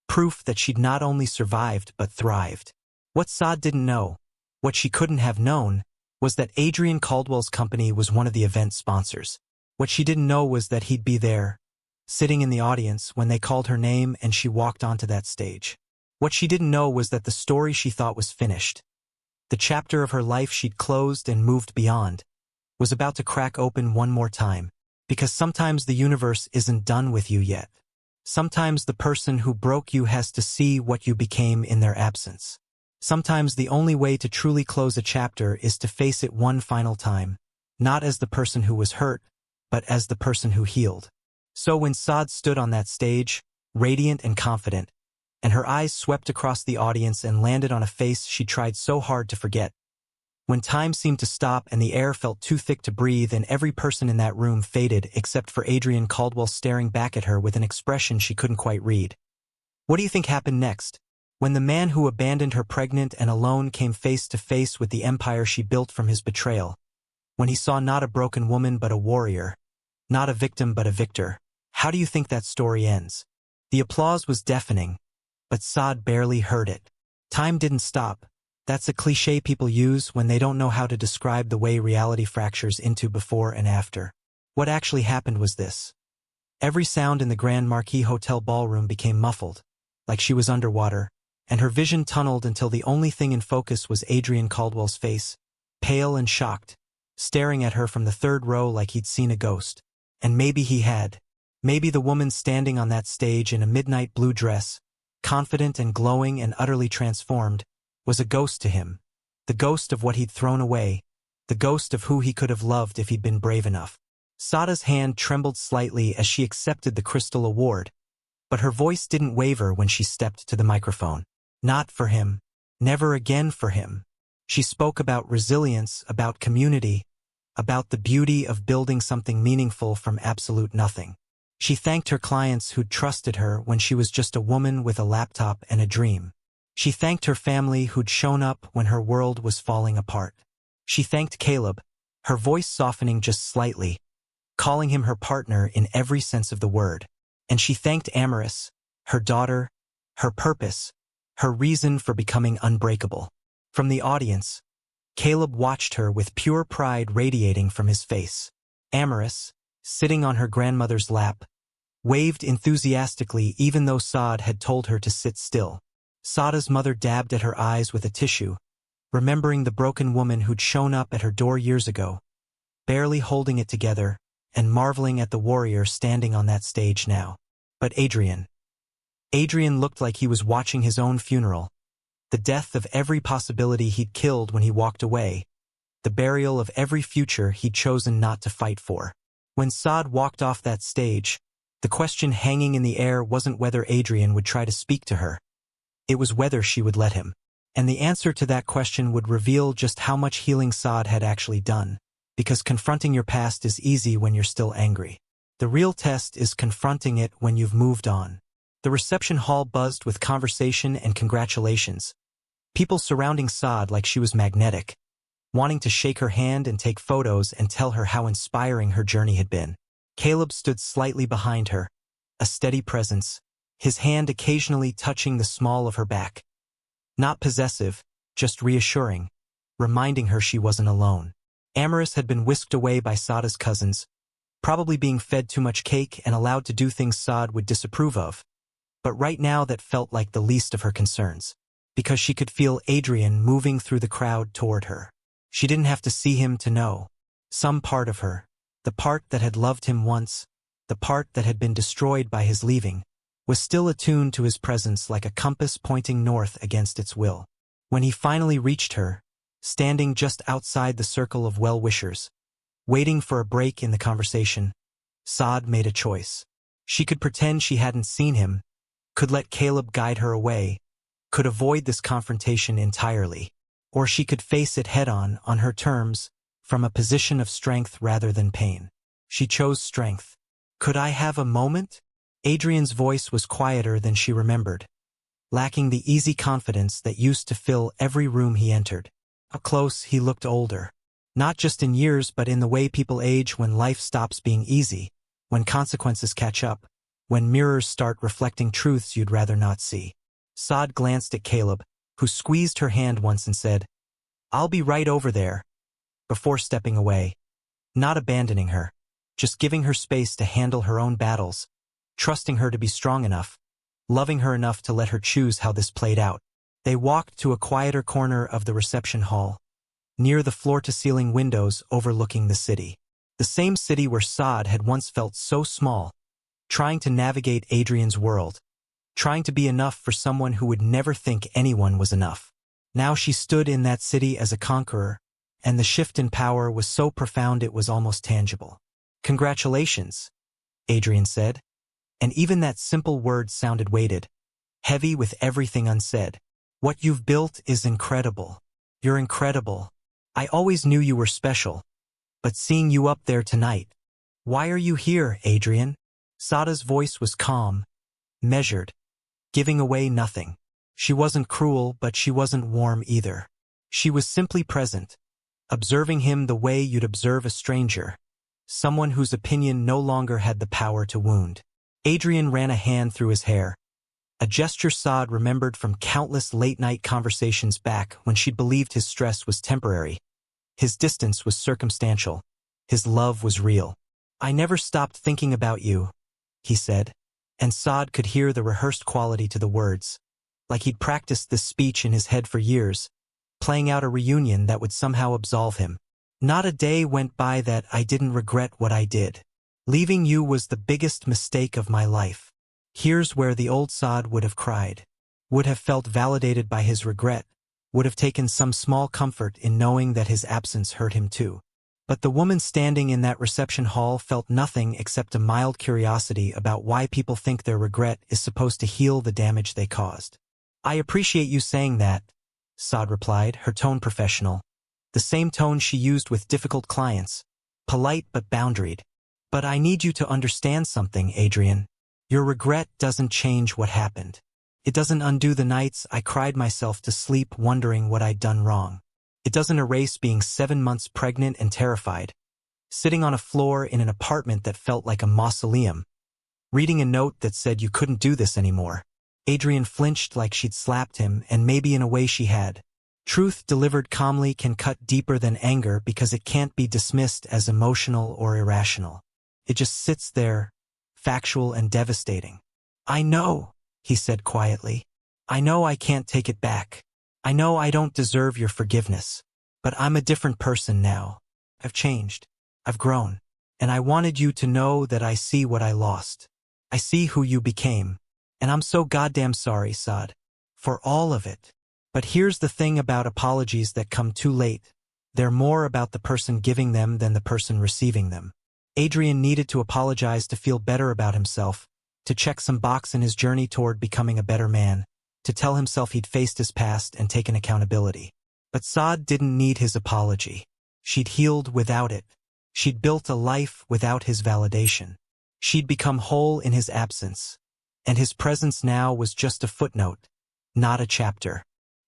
proof that she'd not only survived but thrived. What Sade didn't know, what she couldn't have known, was that Adrian Caldwell's company was one of the event sponsors. What she didn't know was that he'd be there, sitting in the audience when they called her name and she walked onto that stage. What she didn't know was that the story she thought was finished, the chapter of her life she'd closed and moved beyond, was about to crack open one more time. Because sometimes the universe isn't done with you yet. Sometimes the person who broke you has to see what you became in their absence. Sometimes the only way to truly close a chapter is to face it one final time, not as the person who was hurt, but as the person who healed. So when Sade stood on that stage, radiant and confident, and her eyes swept across the audience and landed on a face she tried so hard to forget, when time seemed to stop and the air felt too thick to breathe and every person in that room faded except for Adrian Caldwell staring back at her with an expression she couldn't quite read. What do you think happened next? When the man who abandoned her pregnant and alone came face to face with the empire she built from his betrayal, when he saw not a broken woman but a warrior, not a victim but a victor, how do you think that story ends? The applause was deafening, but Sade barely heard it. Time didn't stop. That's a cliché people use when they don't know how to describe the way reality fractures into before and after. What actually happened was this. Every sound in the Grand Marquis Hotel ballroom became muffled, like she was underwater, and her vision tunneled until the only thing in focus was Adrian Caldwell's face, pale and shocked, staring at her from the third row like he'd seen a ghost. And maybe he had. Maybe the woman standing on that stage in a midnight blue dress, confident and glowing and utterly transformed, was a ghost to him, the ghost of what he'd thrown away, the ghost of who he could have loved if he'd been brave enough. Sade's hand trembled slightly as she accepted the crystal award, but her voice didn't waver when she stepped to the microphone. Not for him. Never again for him. She spoke about resilience, about community, about the beauty of building something meaningful from absolute nothing. She thanked her clients who'd trusted her when she was just a woman with a laptop and a dream. She thanked her family who'd shown up when her world was falling apart. She thanked Caleb, her voice softening just slightly, calling him her partner in every sense of the word. And she thanked Amaris, her daughter, her purpose, her reason for becoming unbreakable. From the audience, Caleb watched her with pure pride radiating from his face. Amaris, sitting on her grandmother's lap, waved enthusiastically even though Sade had told her to sit still. Sade's mother dabbed at her eyes with a tissue, remembering the broken woman who'd shown up at her door years ago, barely holding it together, and marveling at the warrior standing on that stage now. But Adrian looked like he was watching his own funeral, the death of every possibility he'd killed when he walked away, the burial of every future he'd chosen not to fight for. When Sade walked off that stage, the question hanging in the air wasn't whether Adrian would try to speak to her. It was whether she would let him. And the answer to that question would reveal just how much healing Sade had actually done, because confronting your past is easy when you're still angry. The real test is confronting it when you've moved on. The reception hall buzzed with conversation and congratulations. People surrounding Sade like she was magnetic, wanting to shake her hand and take photos and tell her how inspiring her journey had been. Caleb stood slightly behind her, a steady presence, his hand occasionally touching the small of her back. Not possessive, just reassuring, reminding her she wasn't alone. Amaris had been whisked away by Sade's cousins, probably being fed too much cake and allowed to do things Sade would disapprove of. But right now that felt like the least of her concerns. because she could feel Adrian moving through the crowd toward her. She didn't have to see him to know. Some part of her, the part that had loved him once, the part that had been destroyed by his leaving, was still attuned to his presence like a compass pointing north against its will. When he finally reached her, standing just outside the circle of well-wishers, waiting for a break in the conversation, Sade made a choice. She could pretend she hadn't seen him, could let Caleb guide her away, could avoid this confrontation entirely, or she could face it head-on on her terms, from a position of strength rather than pain. She chose strength. "Could I have a moment?" Adrian's voice was quieter than she remembered, lacking the easy confidence that used to fill every room he entered. Up close, he looked older. Not just in years, but in the way people age when life stops being easy, when consequences catch up, when mirrors start reflecting truths you'd rather not see. Sade glanced at Caleb, who squeezed her hand once and said, "I'll be right over there," before stepping away, not abandoning her, just giving her space to handle her own battles, trusting her to be strong enough, loving her enough to let her choose how this played out. They walked to a quieter corner of the reception hall, near the floor-to-ceiling windows overlooking the city. The same city where Sade had once felt so small, trying to navigate Adrian's world, trying to be enough for someone who would never think anyone was enough. Now she stood in that city as a conqueror, and the shift in power was so profound it was almost tangible. "Congratulations," Adrian said, and even that simple word sounded weighted, heavy with everything unsaid. "What you've built is incredible. You're incredible. I always knew you were special, but seeing you up there tonight—" "Why are you here, Adrian?" Sade's voice was calm, measured, giving away nothing. She wasn't cruel, but she wasn't warm either. She was simply present, observing him the way you'd observe a stranger, someone whose opinion no longer had the power to wound. Adrian ran a hand through his hair, a gesture Sade remembered from countless late-night conversations back when she'd believed his stress was temporary. His distance was circumstantial. His love was real. "I never stopped thinking about you," he said, and Sade could hear the rehearsed quality to the words, like he'd practiced this speech in his head for years, playing out a reunion that would somehow absolve him. "Not a day went by that I didn't regret what I did. Leaving you was the biggest mistake of my life." Here's where the old Sade would have cried, would have felt validated by his regret, would have taken some small comfort in knowing that his absence hurt him too. But the woman standing in that reception hall felt nothing except a mild curiosity about why people think their regret is supposed to heal the damage they caused. "I appreciate you saying that," Sade replied, her tone professional, the same tone she used with difficult clients, polite but boundaried. "But I need you to understand something, Adrian. Your regret doesn't change what happened. It doesn't undo the nights I cried myself to sleep wondering what I'd done wrong. It doesn't erase being 7 months pregnant and terrified, sitting on a floor in an apartment that felt like a mausoleum, reading a note that said you couldn't do this anymore." Adrian flinched like she'd slapped him, and maybe in a way she had. Truth delivered calmly can cut deeper than anger because it can't be dismissed as emotional or irrational. It just sits there, factual and devastating. "I know," he said quietly. "I know I can't take it back. I know I don't deserve your forgiveness. But I'm a different person now. I've changed. I've grown. And I wanted you to know that I see what I lost. I see who you became. And I'm so goddamn sorry, Sade, for all of it. But here's the thing about apologies that come too late. They're more about the person giving them than the person receiving them." Adrian needed to apologize to feel better about himself, to check some box in his journey toward becoming a better man, to tell himself he'd faced his past and taken accountability. But Sade didn't need his apology. She'd healed without it. She'd built a life without his validation. She'd become whole in his absence. And his presence now was just a footnote, not a chapter.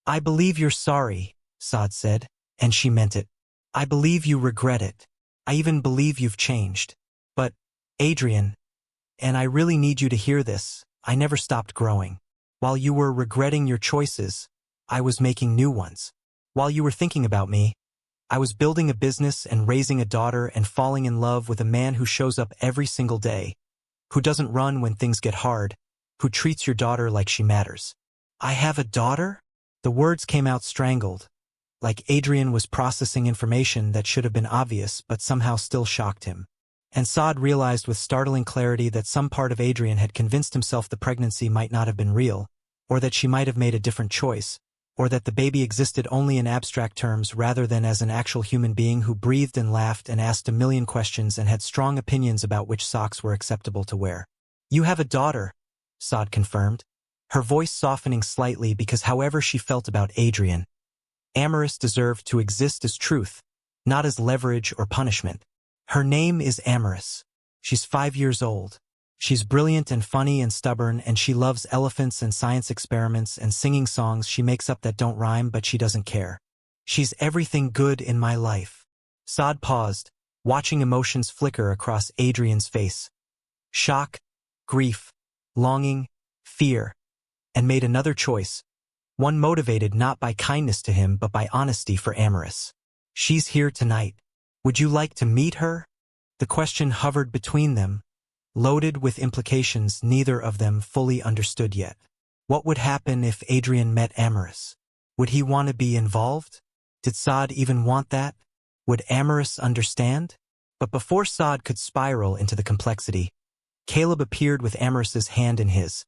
"I believe you're sorry," Sade said, and she meant it. "I believe you regret it. I even believe you've changed. But, Adrian, and I really need you to hear this, I never stopped growing. While you were regretting your choices, I was making new ones. While you were thinking about me, I was building a business and raising a daughter and falling in love with a man who shows up every single day, who doesn't run when things get hard, who treats your daughter like she matters." "I have a daughter?" The words came out strangled, like Adrian was processing information that should have been obvious but somehow still shocked him. And Sade realized with startling clarity that some part of Adrian had convinced himself the pregnancy might not have been real, or that she might have made a different choice, or that the baby existed only in abstract terms rather than as an actual human being who breathed and laughed and asked a million questions and had strong opinions about which socks were acceptable to wear. "You have a daughter," Sade confirmed, her voice softening slightly because however she felt about Adrian, Amaris deserved to exist as truth, not as leverage or punishment. "Her name is Amaris. She's 5 years old. She's brilliant and funny and stubborn, and she loves elephants and science experiments and singing songs she makes up that don't rhyme, but she doesn't care. She's everything good in my life." Sade paused, watching emotions flicker across Adrian's face. Shock, grief, longing, fear, and made another choice, one motivated not by kindness to him but by honesty for Amaris. "She's here tonight. Would you like to meet her?" The question hovered between them, loaded with implications neither of them fully understood yet. What would happen if Adrian met Amaris? Would he want to be involved? Did Sade even want that? Would Amaris understand? But before Sade could spiral into the complexity, Caleb appeared with Amaris's hand in his,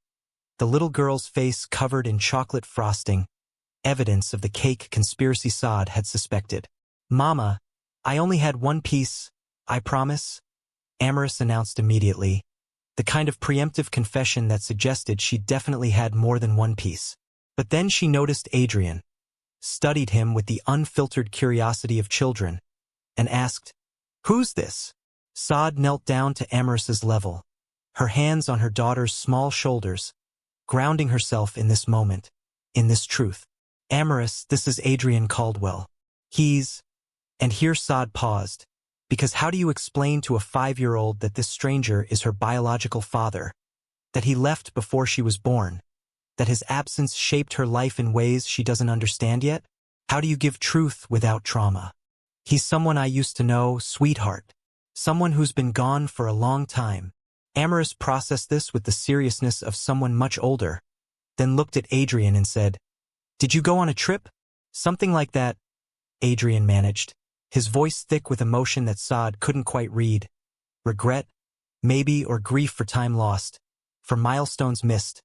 the little girl's face covered in chocolate frosting, evidence of the cake conspiracy Sade had suspected. "Mama, I only had one piece, I promise," Amaris announced immediately, the kind of preemptive confession that suggested she definitely had more than one piece. But then she noticed Adrian, studied him with the unfiltered curiosity of children, and asked, "Who's this?" Sade knelt down to Amaris's level, her hands on her daughter's small shoulders, grounding herself in this moment, in this truth. "Amaris, this is Adrian Caldwell. He's—" And here Sade paused, because how do you explain to a 5-year-old that this stranger is her biological father, that he left before she was born, that his absence shaped her life in ways she doesn't understand yet? How do you give truth without trauma? "He's someone I used to know, sweetheart. Someone who's been gone for a long time." Amaris processed this with the seriousness of someone much older, then looked at Adrian and said, "Did you go on a trip?" "Something like that," Adrian managed, his voice thick with emotion that Sade couldn't quite read. Regret, maybe, or grief for time lost, for milestones missed,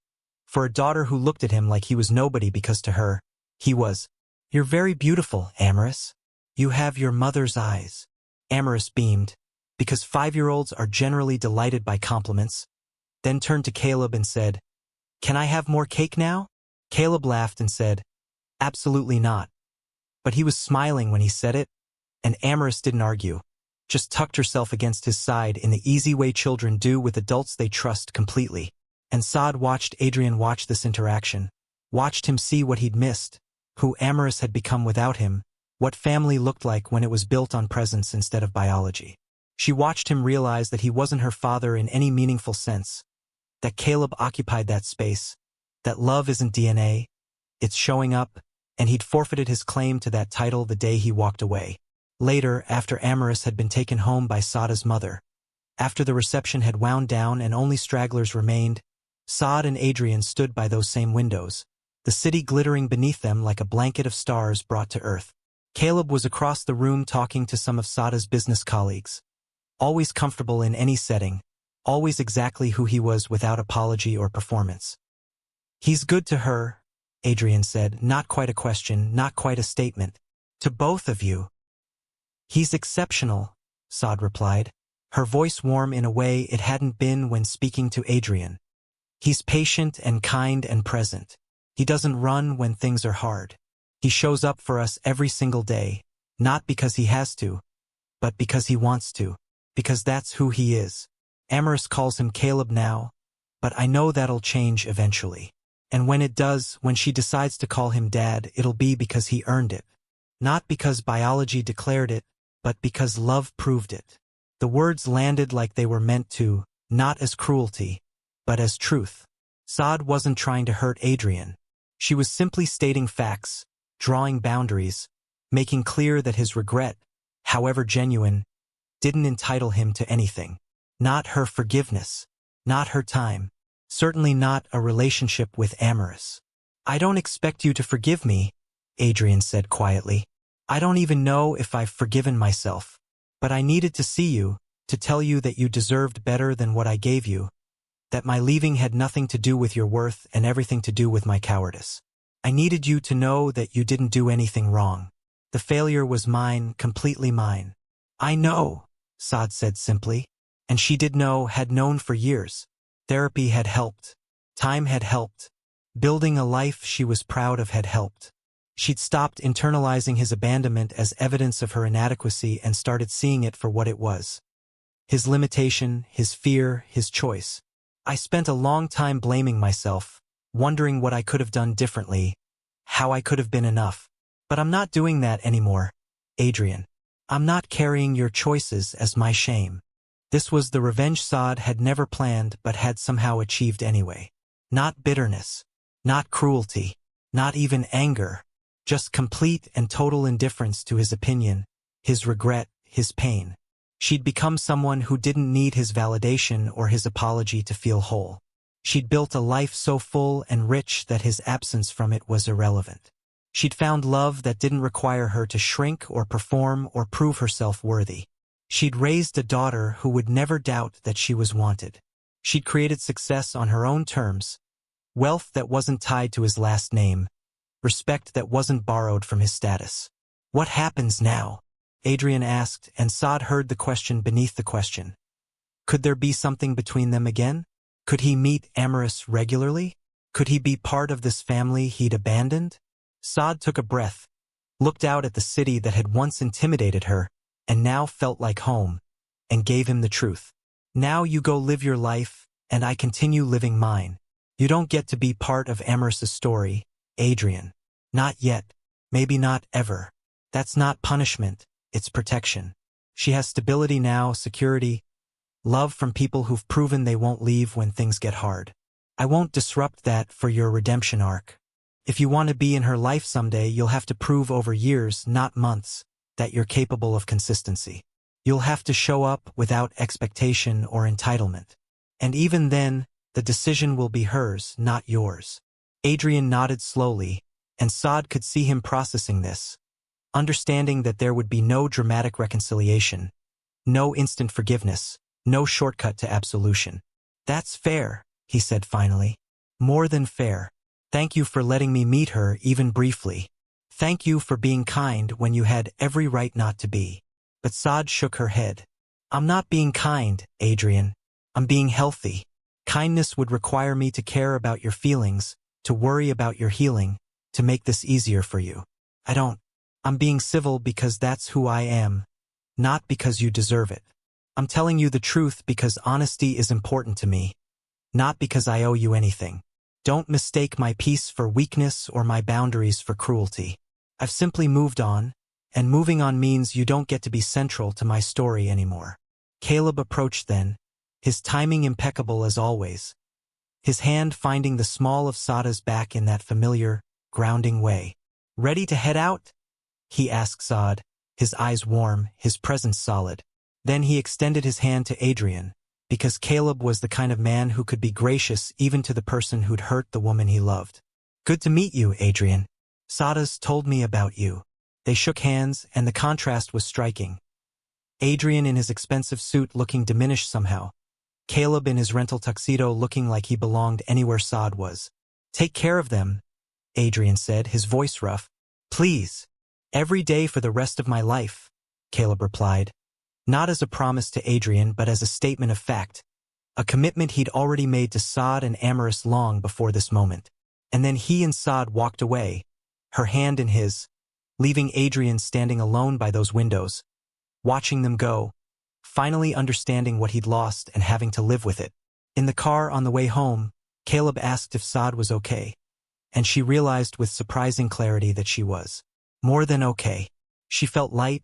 for a daughter who looked at him like he was nobody because to her, he was. "You're very beautiful, Amaris. You have your mother's eyes." Amaris beamed, because 5-year-olds are generally delighted by compliments, then turned to Caleb and said, "Can I have more cake now?" Caleb laughed and said, "Absolutely not." But he was smiling when he said it, and Amaris didn't argue, just tucked herself against his side in the easy way children do with adults they trust completely. And Sade watched Adrian watch this interaction, watched him see what he'd missed, who Amaris had become without him, what family looked like when it was built on presence instead of biology. She watched him realize that he wasn't her father in any meaningful sense, that Caleb occupied that space, that love isn't DNA, it's showing up, and he'd forfeited his claim to that title the day he walked away. Later, after Amaris had been taken home by Sade's mother, after the reception had wound down and only stragglers remained, Sade and Adrian stood by those same windows, the city glittering beneath them like a blanket of stars brought to earth. Caleb was across the room talking to some of Sade's business colleagues. Always comfortable in any setting, always exactly who he was without apology or performance. "He's good to her," Adrian said, not quite a question, not quite a statement. "To both of you." "He's exceptional," Sade replied, her voice warm in a way it hadn't been when speaking to Adrian. "He's patient and kind and present. He doesn't run when things are hard. He shows up for us every single day, not because he has to, but because he wants to. Because that's who he is. Amaris calls him Caleb now, but I know that'll change eventually. And when it does, when she decides to call him Dad, it'll be because he earned it. Not because biology declared it, but because love proved it." The words landed like they were meant to, not as cruelty, but as truth. Sade wasn't trying to hurt Adrian. She was simply stating facts, drawing boundaries, making clear that his regret, however genuine, didn't entitle him to anything. Not her forgiveness, not her time, certainly not a relationship with Amaris. I don't expect you to forgive me, Adrian said quietly. I don't even know if I've forgiven myself. But I needed to see you, to tell you that you deserved better than what I gave you, that my leaving had nothing to do with your worth and everything to do with my cowardice. I needed you to know that you didn't do anything wrong. The failure was mine, completely mine. I know, Sade said simply. And she did know, had known for years. Therapy had helped. Time had helped. Building a life she was proud of had helped. She'd stopped internalizing his abandonment as evidence of her inadequacy and started seeing it for what it was. His limitation, his fear, his choice. I spent a long time blaming myself, wondering what I could have done differently, how I could have been enough. But I'm not doing that anymore, Adrian. I'm not carrying your choices as my shame. This was the revenge Sade had never planned but had somehow achieved anyway. Not bitterness, not cruelty, not even anger, just complete and total indifference to his opinion, his regret, his pain. She'd become someone who didn't need his validation or his apology to feel whole. She'd built a life so full and rich that his absence from it was irrelevant. She'd found love that didn't require her to shrink or perform or prove herself worthy. She'd raised a daughter who would never doubt that she was wanted. She'd created success on her own terms, wealth that wasn't tied to his last name, respect that wasn't borrowed from his status. What happens now? Adrian asked, and Sade heard the question beneath the question. Could there be something between them again? Could he meet Amaris regularly? Could he be part of this family he'd abandoned? Sade took a breath, looked out at the city that had once intimidated her, and now felt like home, and gave him the truth. Now you go live your life, and I continue living mine. You don't get to be part of Amaris's story, Adrian. Not yet. Maybe not ever. That's not punishment, it's protection. She has stability now, security, love from people who've proven they won't leave when things get hard. I won't disrupt that for your redemption arc. If you want to be in her life someday, you'll have to prove over years, not months, that you're capable of consistency. You'll have to show up without expectation or entitlement. And even then, the decision will be hers, not yours. Adrian nodded slowly, and Sade could see him processing this, understanding that there would be no dramatic reconciliation, no instant forgiveness, no shortcut to absolution. That's fair, he said finally. More than fair. Thank you for letting me meet her, even briefly. Thank you for being kind when you had every right not to be. But Sade shook her head. I'm not being kind, Adrian. I'm being healthy. Kindness would require me to care about your feelings, to worry about your healing, to make this easier for you. I don't. I'm being civil because that's who I am, not because you deserve it. I'm telling you the truth because honesty is important to me, not because I owe you anything. Don't mistake my peace for weakness or my boundaries for cruelty. I've simply moved on, and moving on means you don't get to be central to my story anymore. Caleb approached then, his timing impeccable as always, his hand finding the small of Sade's back in that familiar, grounding way. Ready to head out? He asked Sade, his eyes warm, his presence solid. Then he extended his hand to Adrian, because Caleb was the kind of man who could be gracious even to the person who'd hurt the woman he loved. Good to meet you, Adrian. Sade's told me about you. They shook hands, and the contrast was striking. Adrian in his expensive suit looking diminished somehow. Caleb in his rental tuxedo looking like he belonged anywhere Sade was. Take care of them, Adrian said, his voice rough. Please. Every day for the rest of my life, Caleb replied. Not as a promise to Adrian, but as a statement of fact. A commitment he'd already made to Sade and Amaris long before this moment. And then he and Sade walked away, her hand in his, leaving Adrian standing alone by those windows, watching them go, finally understanding what he'd lost and having to live with it. In the car on the way home, Caleb asked if Sade was okay, and she realized with surprising clarity that she was. More than okay. She felt light,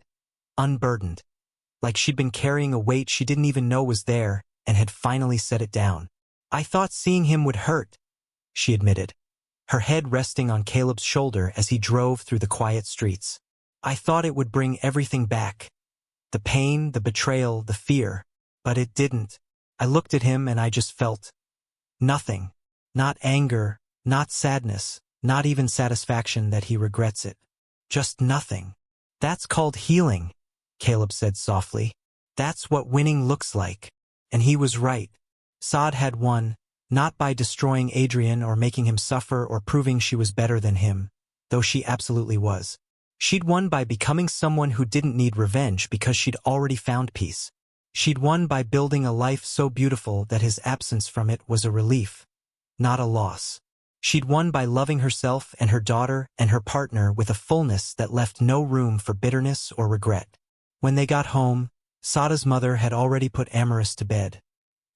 unburdened, like she'd been carrying a weight she didn't even know was there and had finally set it down. I thought seeing him would hurt, she admitted, her head resting on Caleb's shoulder as he drove through the quiet streets. I thought it would bring everything back. The pain, the betrayal, the fear. But it didn't. I looked at him and I just felt nothing. Not anger, not sadness, Not even satisfaction that he regrets it. Just nothing. That's called healing, Caleb said softly. That's what winning looks like. And he was right. Sade had won, not by destroying Adrian or making him suffer or proving she was better than him, though she absolutely was. She'd won by becoming someone who didn't need revenge because she'd already found peace. She'd won by building a life so beautiful that his absence from it was a relief, not a loss. She'd won by loving herself and her daughter and her partner with a fullness that left no room for bitterness or regret. When they got home, Sade's mother had already put Amaris to bed,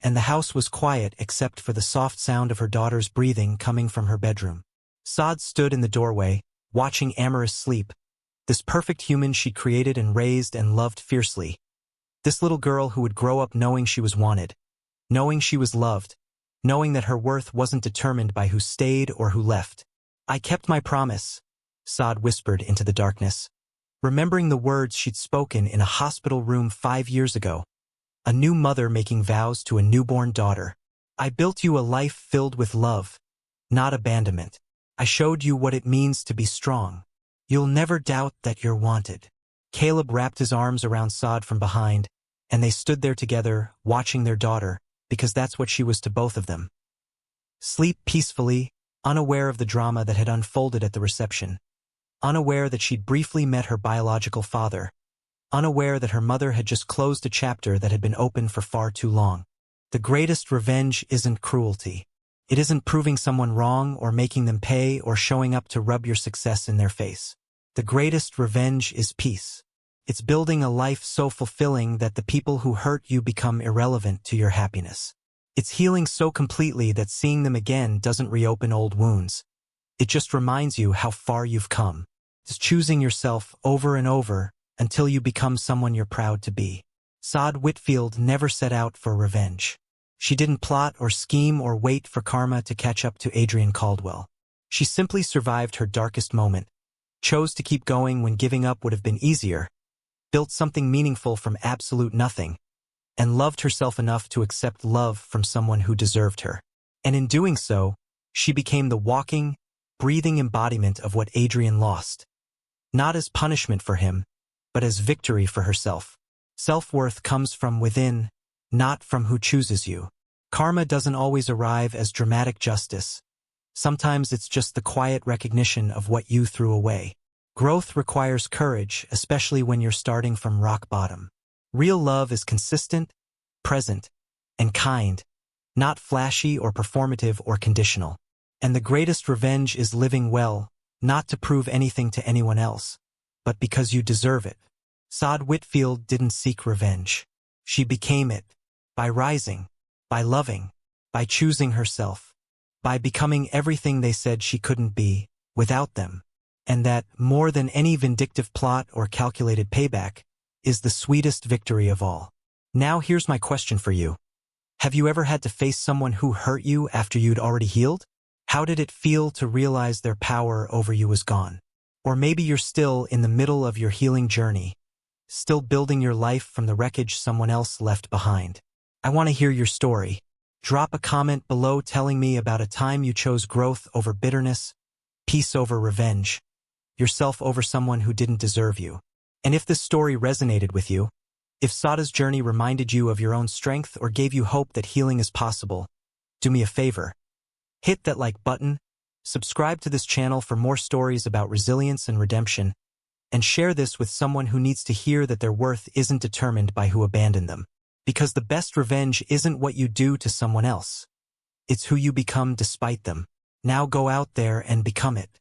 and the house was quiet except for the soft sound of her daughter's breathing coming from her bedroom. Sade stood in the doorway, watching Amaris sleep, this perfect human she'd created and raised and loved fiercely. This little girl who would grow up knowing she was wanted, knowing she was loved, knowing that her worth wasn't determined by who stayed or who left. I kept my promise, Sade whispered into the darkness, remembering the words she'd spoken in a hospital room 5 years ago. A new mother making vows to a newborn daughter. I built you a life filled with love, not abandonment. I showed you what it means to be strong. You'll never doubt that you're wanted. Caleb wrapped his arms around Sade from behind, and they stood there together, watching their daughter, because that's what she was to both of them. Sleep peacefully, unaware of the drama that had unfolded at the reception, unaware that she'd briefly met her biological father, unaware that her mother had just closed a chapter that had been open for far too long. The greatest revenge isn't cruelty. It isn't proving someone wrong or making them pay or showing up to rub your success in their face. The greatest revenge is peace. It's building a life so fulfilling that the people who hurt you become irrelevant to your happiness. It's healing so completely that seeing them again doesn't reopen old wounds. It just reminds you how far you've come. It's choosing yourself over and over until you become someone you're proud to be. Sade Whitfield never set out for revenge. She didn't plot or scheme or wait for karma to catch up to Adrian Caldwell. She simply survived her darkest moment, chose to keep going when giving up would have been easier, built something meaningful from absolute nothing, and loved herself enough to accept love from someone who deserved her. And in doing so, she became the walking, breathing embodiment of what Adrian lost. Not as punishment for him, but as victory for herself. Self-worth comes from within, not from who chooses you. Karma doesn't always arrive as dramatic justice. Sometimes it's just the quiet recognition of what you threw away. Growth requires courage, especially when you're starting from rock bottom. Real love is consistent, present, and kind, not flashy or performative or conditional. And the greatest revenge is living well, not to prove anything to anyone else, but because you deserve it. Sade Whitfield didn't seek revenge. She became it, by rising, by loving, by choosing herself, by becoming everything they said she couldn't be, without them. And that, more than any vindictive plot or calculated payback, is the sweetest victory of all. Now here's my question for you. Have you ever had to face someone who hurt you after you'd already healed? How did it feel to realize their power over you was gone? Or maybe you're still in the middle of your healing journey, still building your life from the wreckage someone else left behind. I want to hear your story. Drop a comment below telling me about a time you chose growth over bitterness, peace over revenge, yourself over someone who didn't deserve you. And if this story resonated with you, if Sade's journey reminded you of your own strength or gave you hope that healing is possible, do me a favor. Hit that like button, subscribe to this channel for more stories about resilience and redemption, and share this with someone who needs to hear that their worth isn't determined by who abandoned them. Because the best revenge isn't what you do to someone else. It's who you become despite them. Now go out there and become it.